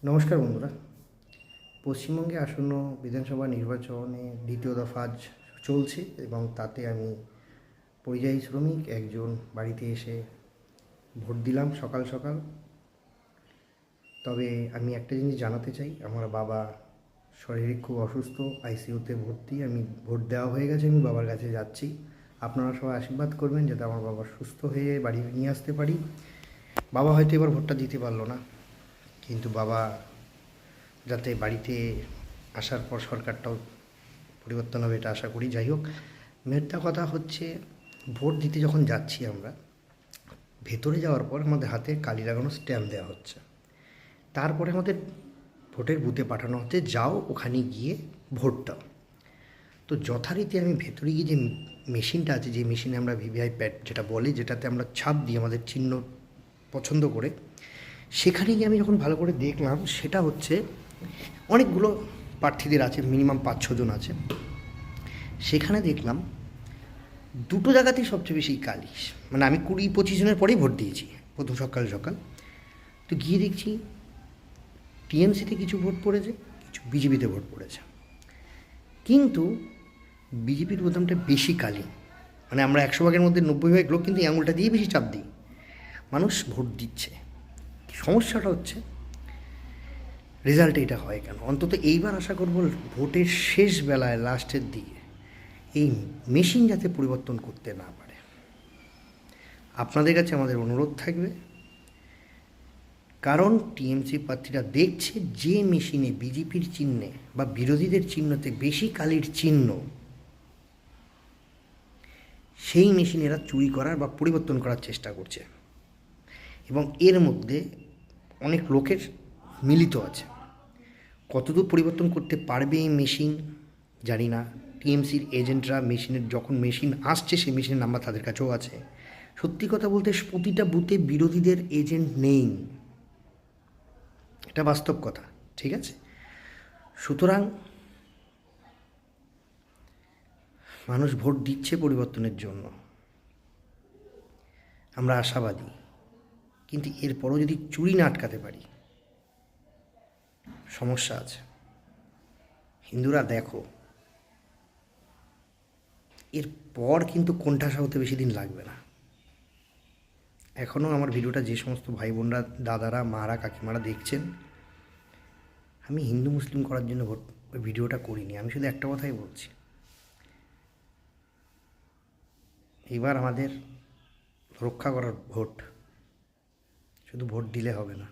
নমস্কার বন্ধুরা। পশ্চিমবঙ্গে আসন্ন বিধানসভা নির্বাচনে দ্বিতীয় দফা আজ চলছে এবং তাতে আমি পরিযায়ী শ্রমিক একজন বাড়িতে এসে ভোট দিলাম সকাল সকাল। তবে আমি একটা জিনিস জানাতে চাই, আমার বাবা শারীরিক খুব অসুস্থ, আইসিইউতে ভর্তি। আমি ভোট দেওয়া হয়ে গেছে, আমি বাবার কাছে যাচ্ছি। আপনারা সবাই আশীর্বাদ করবেন যাতে আমার বাবা সুস্থ হয়ে বাড়ি নিয়ে আসতে পারি। বাবা হয়তো এবার ভোটটা দিতে পারলো না, কিন্তু বাবা যাতে বাড়িতে আসার পর সরকারটাও পরিবর্তন হবে এটা আশা করি। যাই হোক, মেয়েরটা কথা হচ্ছে, ভোট দিতে যখন যাচ্ছি আমরা, ভেতরে যাওয়ার পর আমাদের হাতে কালি লাগানো স্ট্যাম্প দেওয়া হচ্ছে। তারপরে আমাদের ভোটের বুথে পাঠানো হচ্ছে, যাও ওখানে গিয়ে ভোট দাও। তো যথারীতি আমি ভেতরে গিয়ে যে মেশিনটা আছে, যে মেশিনে আমরা ভিভিআই প্যাড যেটা বলে, যেটাতে আমরা ছাপ দিই আমাদের চিহ্ন পছন্দ করে, সেখানে গিয়ে আমি যখন ভালো করে দেখলাম, সেটা হচ্ছে অনেকগুলো প্রার্থীদের আছে, মিনিমাম 5-6 জন আছে। সেখানে দেখলাম দুটো জায়গাতেই সবচেয়ে বেশি কালি। মানে আমি 20-25 জনের পরেই ভোট দিয়েছি প্রথম সকাল সকাল। তো গিয়ে দেখছি টিএমসিতে কিছু ভোট পড়েছে, কিছু বিজেপিতে ভোট পড়েছে। কিন্তু বিজেপির বোতামটা বেশি কালি। মানে আমরা 100 ভাগের মধ্যে 90 ভাগ লোক কিন্তু এই আঙুলটা দিয়ে বেশি চাপ দিই, মানুষ ভোট দিচ্ছে। সমস্যাটা হচ্ছে রেজাল্টে এটা হয় কেন? অন্তত এইবার আশা করব ভোটের শেষ বেলায়, লাস্টের দিকে এই মেশিন যাতে পরিবর্তন করতে না পারে। আপনাদের কাছে আমাদের অনুরোধ থাকবে, কারণ টিএমসি প্রার্থীরা দেখছে যে মেশিনে বিজেপির চিহ্নে বা বিরোধীদের চিহ্নতে বেশি কালির চিহ্ন, সেই মেশিন এরা চুরি করার বা পরিবর্তন করার চেষ্টা করছে। এবং এর মধ্যে অনেক লোকের মিলিত আছে। কতদূর পরিবর্তন করতে পারবে এই মেশিন জানি না। টিএমসির এজেন্টরা মেশিনের, যখন মেশিন আসছে সেই মেশিনের নাম্বার তাদের কাছেও আছে। সত্যি কথা বলতে প্রতিটা বুথে বিরোধীদের এজেন্ট নেই, এটা বাস্তব কথা, ঠিক আছে? সুতরাং মানুষ ভোট দিচ্ছে পরিবর্তনের জন্য, আমরা আশাবাদী। কিন্তু এরপরও যদি চুরি না আটকাতে পারি, সমস্যা আছে। হিন্দুরা দেখো, এরপর কিন্তু কোণঠাসা হতে বেশি দিন লাগবে না। এখনও আমার ভিডিওটা যে সমস্ত ভাই বোনরা, দাদারা, মারা, কাকিমারা দেখছেন, আমি হিন্দু মুসলিম করার জন্য ভিডিওটা করিনি। আমি শুধু একটা কথাই বলছি, এবার আমাদের রক্ষা করার ভোট, শুধু ভোট দিলে হবে না।